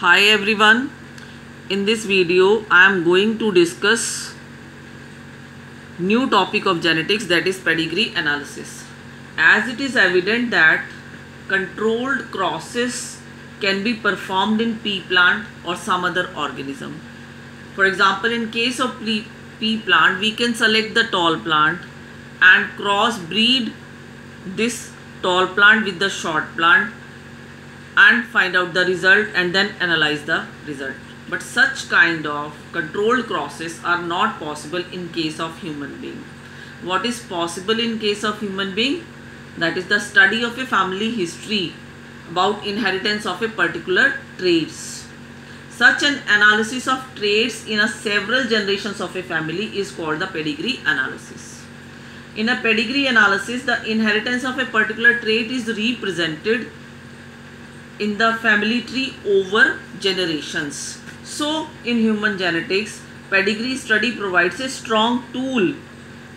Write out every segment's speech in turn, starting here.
Hi everyone, in this video I am going to discuss new topic of genetics, that is pedigree analysis. As it is evident that controlled crosses can be performed in pea plant or some other organism. For example, in case of pea plant, we can select the tall plant and cross breed this tall plant with the short plant and find out the result and then analyze the result. But such kind of controlled crosses are not possible in case of human being. What is possible in case of human being? That is the study of a family history about inheritance of a particular traits. Such an analysis of traits in a several generations of a family is called the pedigree analysis. In a pedigree analysis, the inheritance of a particular trait is represented in the family tree over generations. So, in human genetics, pedigree study provides a strong tool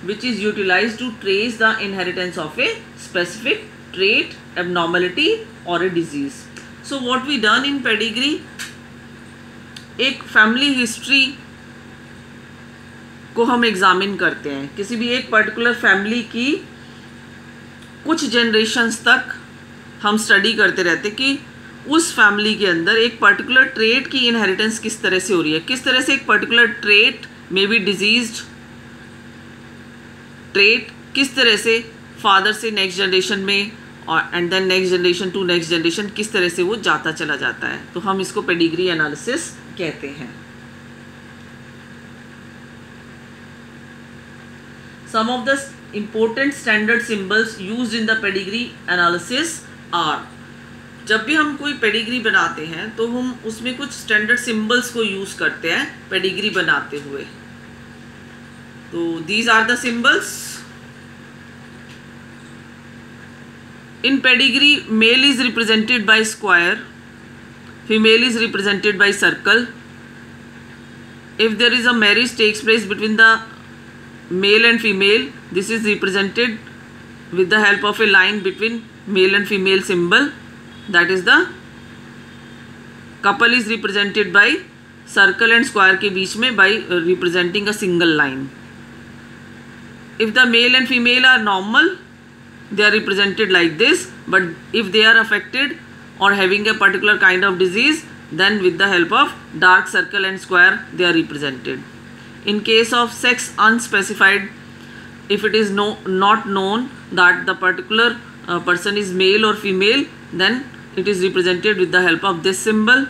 which is utilized to trace the inheritance of a specific trait, abnormality or a disease. So, what we done in pedigree, एक family history को हम examine करते हैं. किसी भी एक particular family की कुछ जनरेशन्स तक हम स्टडी करते रहते कि उस फैमिली के अंदर एक पर्टिकुलर ट्रेट की इनहेरिटेंस किस तरह से हो रही है, किस तरह से एक particular trait may be diseased trait किस तरह से फादर से नेक्स्ट जनरेशन में और and then next generation to next generation किस तरह से वो जाता चला जाता है. तो हम इसको पेडिग्री एनालिसिस कहते हैं. Some of the important standard symbols used in the pedigree analysis are, जब भी हम कोई पेडिग्री बनाते हैं तो हम उसमें कुछ स्टैंडर्ड सिंबल्स को यूज करते हैं पेडिग्री बनाते हुए. तो these are the symbols. In pedigree, male is represented by square, female is represented by circle. If there is a marriage takes place between the male and female, this is represented with the help of a line between male and female symbol, that is the couple is represented by circle and square के बीच में by representing a single line. If the male and female are normal, they are represented like this, but if they are affected or having a particular kind of disease, then with the help of dark circle and square they are represented. In case of sex unspecified, if it is not known that the particular person is male or female, then it is represented with the help of this symbol.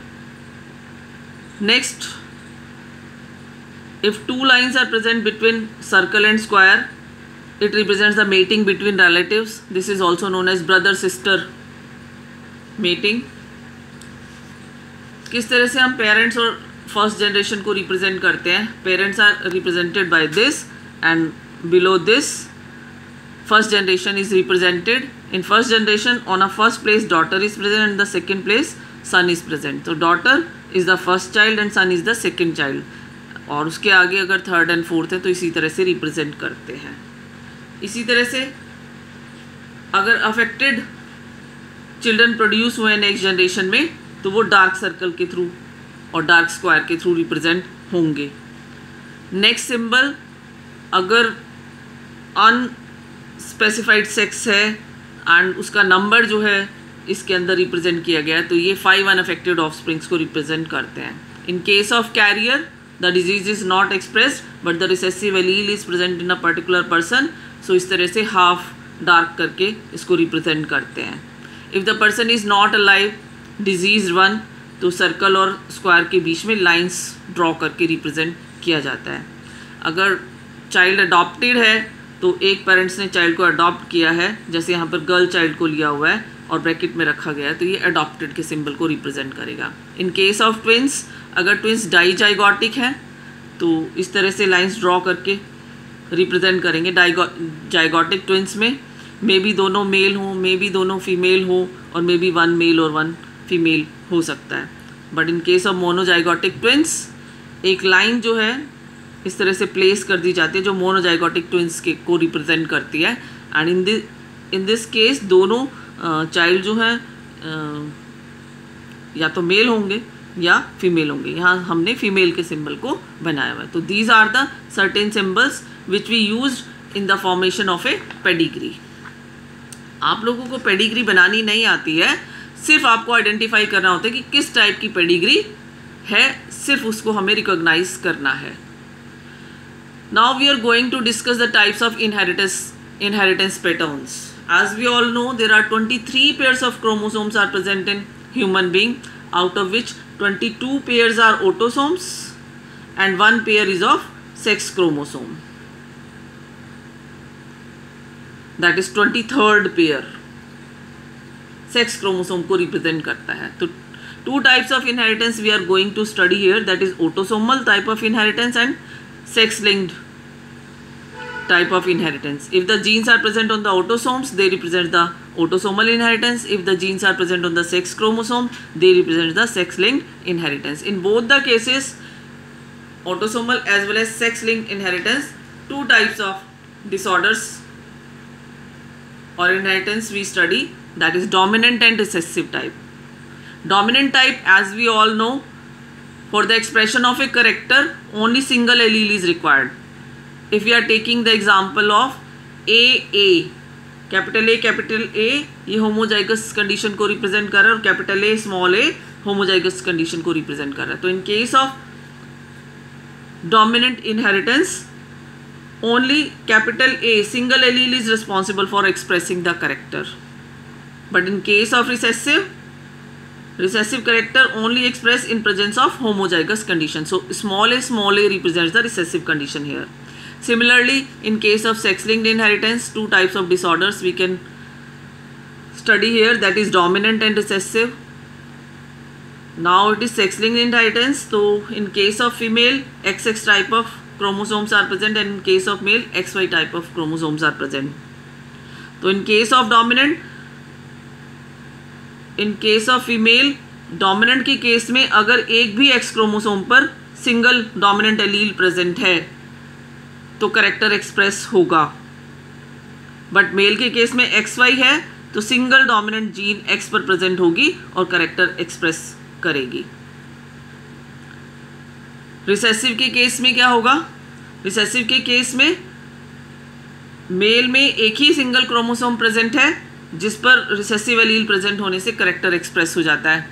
Next, if two lines are present between circle and square, it represents the mating between relatives. This is also known as brother sister mating. किस तरह से हम parents और first generation को represent करते हैं? Parents are represented by this and below this first generation is represented. In first generation on a first place daughter is present and the second place son is present. तो daughter is the first child and son is the second child, और उसके आगे अगर third and fourth है तो इसी तरह से रिप्रेजेंट करते हैं. इसी तरह से अगर अफेक्टेड चिल्ड्रन प्रोड्यूस हुए नेक्स्ट जनरेशन में तो वो डार्क सर्कल के थ्रू और डार्क स्क्वायर के थ्रू रिप्रेजेंट होंगे. नेक्स्ट सिंबल, अगर अनस्पेसिफाइड सेक्स है एंड उसका नंबर जो है इसके अंदर रिप्रेजेंट किया गया है तो ये 5 अनअफेक्टेड ऑफस्प्रिंग्स को रिप्रेजेंट करते हैं. In case of carrier, the disease is not expressed but the recessive allele is present in a particular person. So इस तरह से हाफ डार्क करके इसको रिप्रेजेंट करते हैं. If the person is not alive disease 1, तो सर्कल और square के बीच में लाइंस ड्रॉ करके रिप्रेजेंट किया जाता है. अगर चाइल्ड अडॉप्टेड है तो एक पेरेंट्स ने चाइल्ड को अडॉप्ट किया है, जैसे यहाँ पर गर्ल चाइल्ड को लिया हुआ है और ब्रैकेट में रखा गया है, तो ये अडॉप्टेड के सिंबल को रिप्रेजेंट करेगा. इन केस ऑफ ट्विंस, अगर ट्विंस डाइजाइगोटिक हैं तो इस तरह से लाइंस ड्रॉ करके रिप्रेजेंट करेंगे. जाइगोटिक ट्विंस में मे बी दोनों मेल हों, मे बी दोनों फीमेल हों और मे बी 1 मेल और 1 फीमेल हो सकता है. But in case of monozygotic twins, एक लाइन जो है इस तरह से प्लेस कर दी जाती है जो मोनोजाइगोटिक ट्विंस के को रिप्रेजेंट करती है. एंड इन दिस केस दोनों चाइल्ड जो हैं या तो मेल होंगे या फीमेल होंगे। यहाँ हमने फीमेल के सिंबल को बनाया हुआ है। तो these are the certain symbols which we used in the formation of a pedigree. आप लोगों को पेडिग्री बनानी नहीं आती है, सिर्फ आपको आइडेंटिफाई करना होता है कि किस टाइप की पेडिग्री है, सिर्फ उसको हमें रिकॉग्नाइज करना है। Now we are going to discuss the types of inheritance patterns. As we all know, there are 23 pairs of chromosomes are present in human being, out of which 22 pairs are autosomes and 1 pair is of sex chromosome. That is 23rd pair sex chromosome को represent करता है। तो two types of inheritance we are going to study here, that is autosomal type of inheritance and sex linked type of inheritance. If the genes are present on the autosomes, they represent the autosomal inheritance. If the genes are present on the sex chromosome, they represent the sex linked inheritance. In both the cases, autosomal as well as sex linked inheritance, two types of disorders or inheritance we study, that is dominant and recessive type. Dominant type, as we all know, for the expression of a character only single allele is required. If we are taking the example of AA, capital A ये homozygous condition को represent कर रहा है और capital A small a homozygous condition को represent कर रहा है। तो इन case of dominant inheritance only capital A single allele is responsible for expressing the character, but in case of recessive character only expressed in presence of homozygous condition. So small a represents the recessive condition here. Similarly, in case of sex-linked inheritance, two types of disorders we can study here, that is dominant and recessive. Now it is sex-linked inheritance. So in case of female, XX type of chromosomes are present, and in case of male, XY type of chromosomes are present. So in case of dominant, in case of female, dominant के case में अगर एक भी X chromosome पर single dominant allele present है तो character express होगा, but mail के केस में XY है तो सिंगल डोमिनेंट जीन X पर प्रेजेंट होगी और करेक्टर एक्सप्रेस करेगी। रिसेसिव के केस में क्या होगा? रिसेसिव के केस में मेल में एक ही सिंगल क्रोमोसोम प्रेजेंट है जिस पर रिसेसिव एलील प्रेजेंट होने से करेक्टर एक्सप्रेस हो जाता है,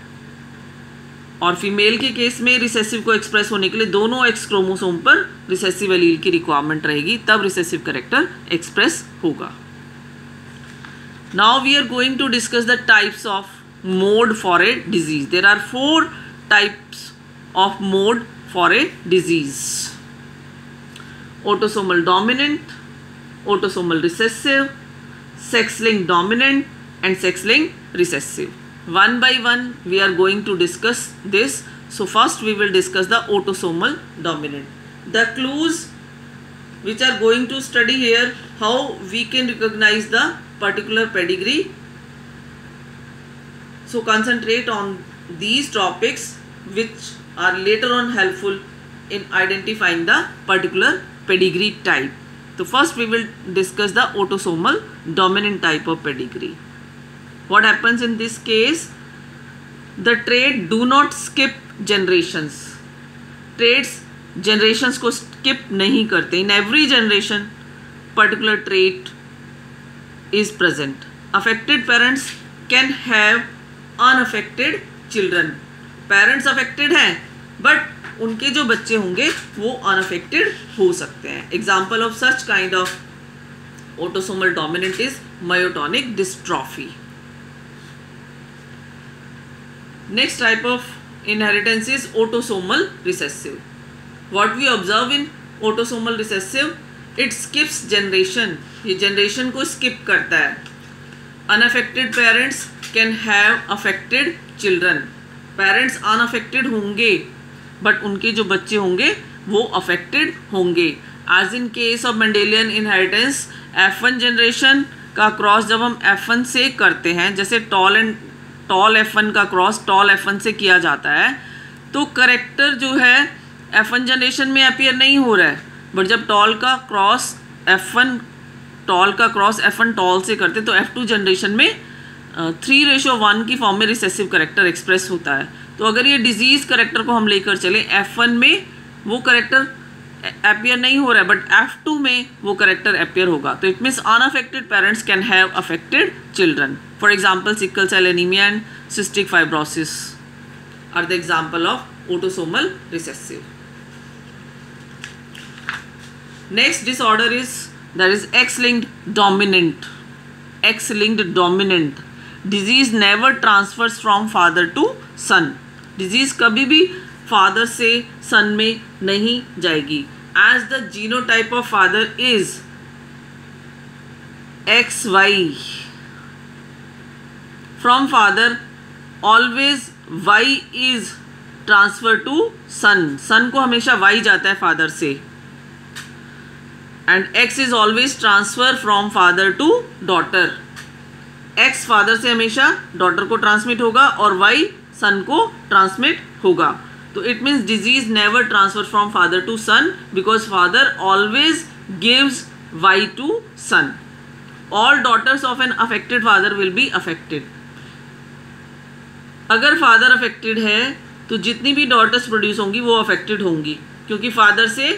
और फीमेल के केस में रिसेसिव को एक्सप्रेस होने के लिए दोनों एक्स क्रोमोसोम पर रिसेसिव एलील की रिक्वायरमेंट रहेगी, तब रिसेसिव करेक्टर एक्सप्रेस होगा। Now we are going to discuss the types of mode for a disease. There are 4 types of mode for a disease: autosomal dominant, autosomal recessive, sex-linked dominant and sex-linked recessive. One by one we are going to discuss this. So first we will discuss the autosomal dominant. The clues which are going to study here, how we can recognize the particular pedigree. So concentrate on these topics which are later on helpful in identifying the particular pedigree type. So first we will discuss the autosomal dominant type of pedigree. What happens in this case? The trait do not skip generations. Traits generations को skip नहीं करते. In every generation, particular trait is present. Affected parents can have unaffected children. Parents affected हैं, but उनके जो बच्चे होंगे वो unaffected हो सकते हैं। Example of such kind of autosomal dominant is myotonic dystrophy. Next type of inheritance is autosomal recessive. What we observe in autosomal recessive, it skips generation, ये जनरेशन को स्किप करता है। Unaffected parents can have affected children. Parents unaffected होंगे but उनके जो बच्चे होंगे वो अफेक्टेड होंगे। As in case of Mendelian inheritance, F1 generation का क्रॉस जब हम F1 से करते हैं, जैसे टॉल F1 का क्रॉस टॉल F1 से किया जाता है, तो करेक्टर जो है F1 जनरेशन में अपीयर नहीं हो रहा है, बट जब टॉल का क्रॉस F1 टॉल से करते तो F2 जनरेशन में 3:1 की फॉर्म में रिसेसिव करेक्टर एक्सप्रेस होता है। तो अगर ये डिजीज करेक्टर को हम लेकर चले, F1 में वो करेक्टर अपीयर नहीं हो रहा है बट F2 में वो करेक्टर अपीयर होगा, तो it means unaffected parents can have affected children. For example sickle cell anaemia and cystic fibrosis are the example of autosomal recessive. Next disorder is that is X-linked dominant. X-linked dominant disease never transfers from father to son. Disease कभी भी father से son में नहीं जाएगी. As the genotype of father is XY, from father always Y is transferred to son. Son को हमेशा Y जाता है father से. And X is always transfer from father to daughter. X father से हमेशा daughter को transmit होगा और Y son को transmit होगा. तो it means disease never transfers from father to son because father always gives Y to son. All daughters of an affected father will be affected. अगर father affected है तो जितनी भी daughters produce होंगी वो affected होंगी, क्योंकि father से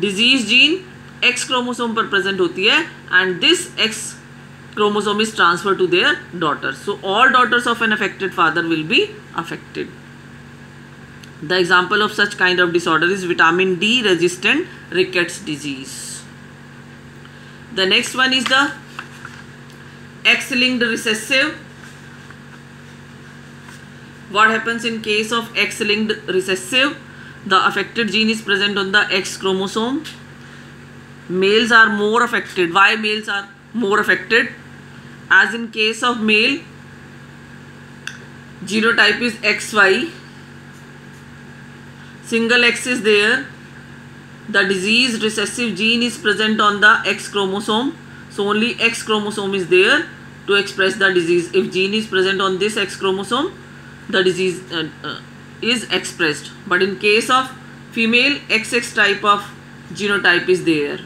disease gene X क्रोमोसोम पर प्रेजेंट होती है and this X chromosome is transfer to their daughter. So all daughters of an affected father will be affected. The example of such kind of disorder is vitamin D resistant rickets disease. The next one is the X-linked recessive. What happens in case of X-linked recessive? The affected gene is present on the X chromosome. Males are more affected. Why males are more affected? As in case of male, genotype is XY, single X is there, the disease recessive gene is present on the X chromosome, so only X chromosome is there to express the disease. If gene is present on this X chromosome, the disease is expressed. But in case of female, XX type of genotype is there.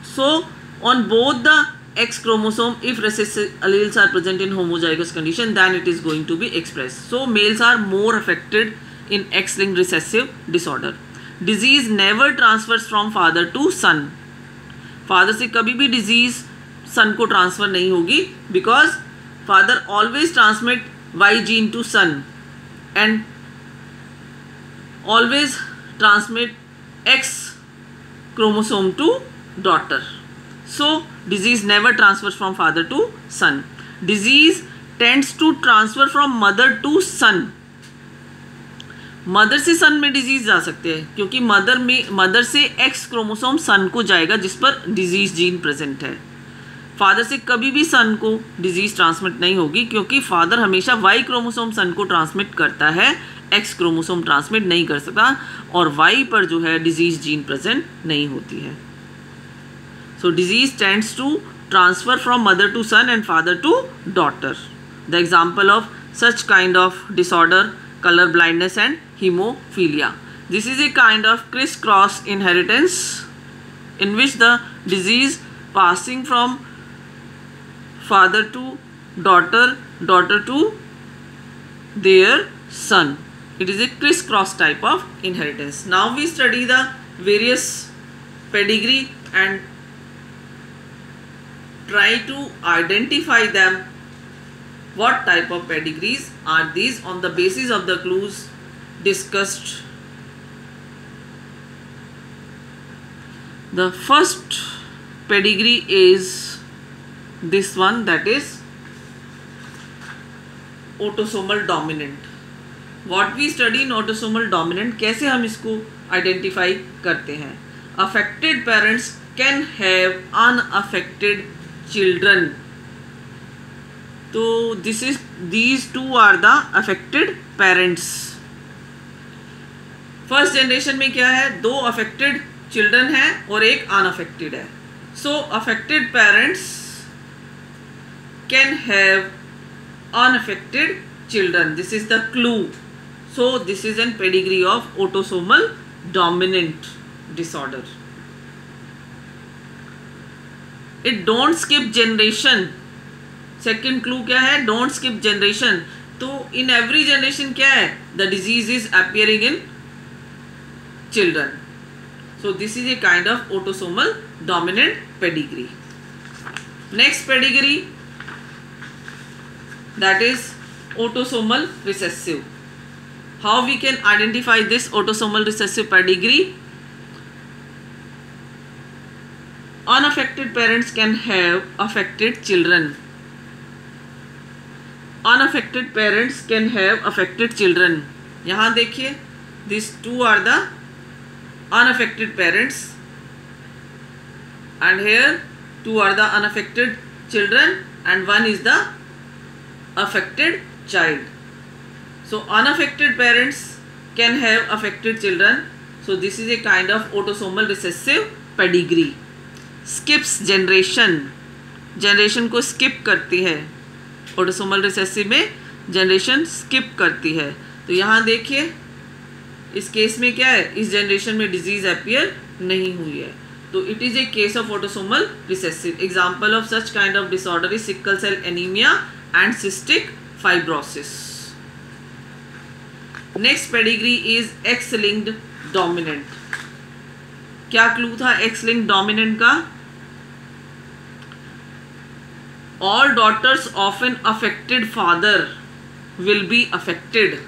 So on both the X chromosome, if recessive alleles are present in homozygous condition, then it is going to be expressed. So males are more affected in X-linked recessive disorder. Disease never transfers from father to son. Father से कभी भी disease son को transfer नहीं होगी because father always transmit Y gene to son and always transmit X chromosome to daughter. So disease never transfers from father to son. Disease tends to transfer from mother to son. Mother से son में disease जा सकते हैं क्योंकि mother से X chromosome सन को जाएगा जिस पर डिजीज जीन प्रेजेंट है. फादर से कभी भी सन को डिजीज ट्रांसमिट नहीं होगी क्योंकि फादर हमेशा Y क्रोमोसोम सन को ट्रांसमिट करता है, X क्रोमोसोम ट्रांसमिट नहीं कर सकता और Y पर जो है डिजीज जीन प्रेजेंट नहीं होती है. So disease tends to transfer from mother to son and father to daughter. The example of such kind of disorder, color blindness and hemophilia. This is a kind of crisscross inheritance in which the disease passing from father to daughter, daughter to their son. It is a crisscross type of inheritance. Now we study the various pedigree and try to identify them. What type of pedigrees are these on the basis of the clues discussed? The first pedigree is this one, that is autosomal dominant. What we study in autosomal dominant, कैसे हम इसको identify करते हैं? Affected parents can have unaffected children. तो these two are the affected parents. First generation में क्या है, 2 affected children हैं और 1 unaffected है. So affected parents can have unaffected children. This is the clue. So this is an pedigree of autosomal dominant disorder. It don't skip generation. Second clue क्या है, don't skip generation. तो in every generation क्या है, the disease is appearing in children. So this is a kind of autosomal dominant pedigree. Next pedigree, that is autosomal recessive. How we can identify this autosomal recessive pedigree? Unaffected parents can have affected children. Unaffected parents can have affected children. यहाँ देखिए, these two are the unaffected parents, and here two are the unaffected children and one is the affected child. So unaffected parents can have affected children. So this is a kind of autosomal recessive pedigree. Skips generation, generation को skip करती है. autosomal recessive में generation skip करती है. तो यहाँ देखिए, इस केस में क्या है, इस जनरेशन में डिजीज अपीयर नहीं हुई है, तो it is a case of autosomal recessive. Example of such kind of disorder is sickle cell anaemia and cystic fibrosis. Next pedigree is X linked dominant. क्या क्लू था एक्स लिंक्ड डोमिनेंट का? All daughters of an affected father will be affected.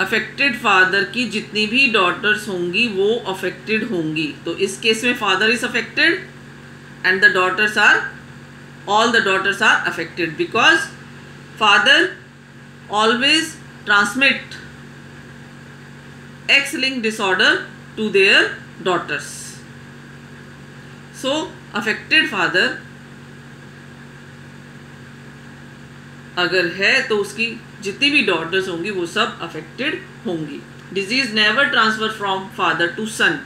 Affected father की जितनी भी daughters होंगी वो affected होंगी. तो इस केस में father is affected and the daughters are, all the daughters are affected because father always transmit X link disorder to their daughters. So affected father अगर है तो उसकी जितनी भी डॉटर्स होंगी वो सब अफेक्टेड होंगी. Disease never transfer from father to son.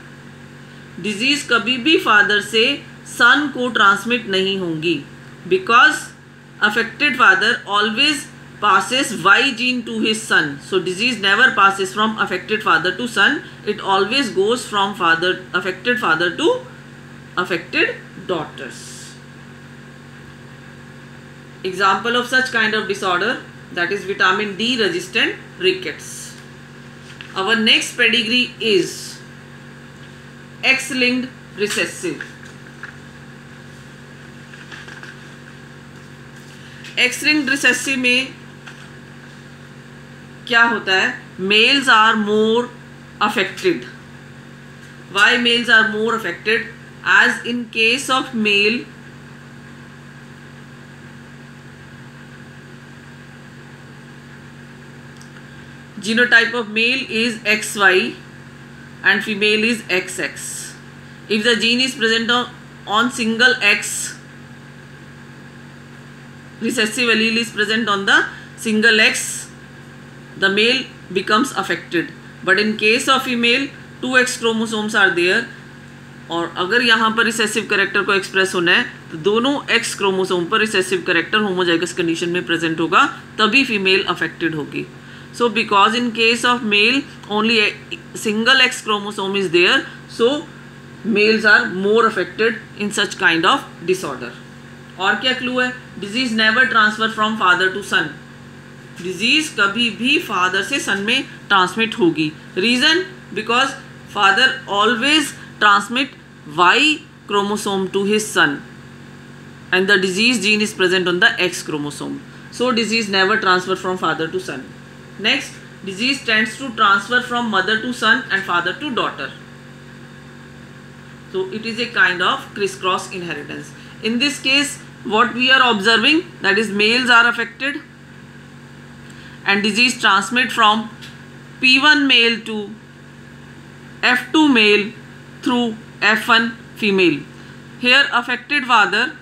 Disease कभी भी फादर से सन को ट्रांसमिट नहीं होंगी because affected father always passes Y gene to his son. So disease never passes from affected father to son. It always goes from affected father to affected daughters. Example of such kind of disorder, that is vitamin D resistant rickets. Our next pedigree is X-linked recessive. X-linked recessive में क्या होता है? Males are more affected. Why males are more affected? As in case of male, genotype of male is XY and female is XX. If the gene is present on single X, recessive allele is present on the single X, the male becomes affected. But in case of female, 2X chromosomes are there. और अगर यहाँ पर recessive character को express होना है तो दोनों X chromosome पर रिसेसिव करेक्टर होमोजाइगस कंडीशन में प्रेजेंट होगा, तभी फीमेल अफेक्टेड होगी. So because in case of male only a single X chromosome is there, so males are more affected in such kind of disorder. और क्या clue है? Disease never transfer from father to son. Disease कभी भी father से son में transmit होगी. Reason? Because father always transmit Y chromosome to his son and the disease gene is present on the X chromosome. So disease never transfer from father to son. Next, disease tends to transfer from mother to son and father to daughter. So it is a kind of crisscross inheritance. In this case, what we are observing, that is males are affected and disease transmit from P1 male to F2 male through F1 female. Here affected father,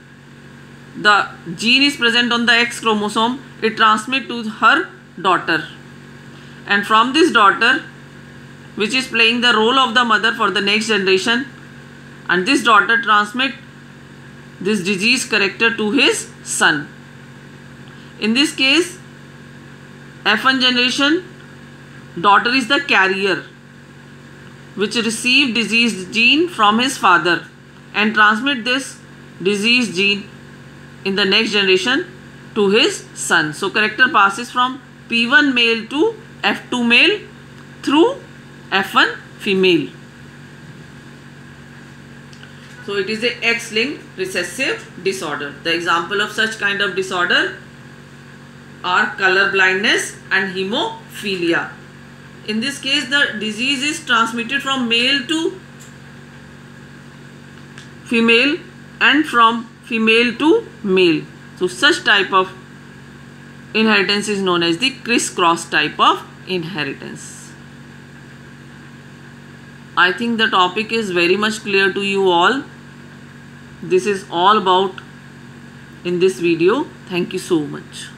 the gene is present on the X chromosome, it transmit to her daughter, and from this daughter, which is playing the role of the mother for the next generation, and this daughter transmit this disease character to his son. In this case, F1 generation, daughter is the carrier which receive disease gene from his father and transmit this disease gene in the next generation to his son. So character passes from P1 male to F2 male through F1 female. So it is a X-linked recessive disorder. The example of such kind of disorder are color blindness and hemophilia. In this case, the disease is transmitted from male to female and from female to male. So such type of inheritance is known as the crisscross type of inheritance. I think the topic is very much clear to you all. This is all about in this video. Thank you so much.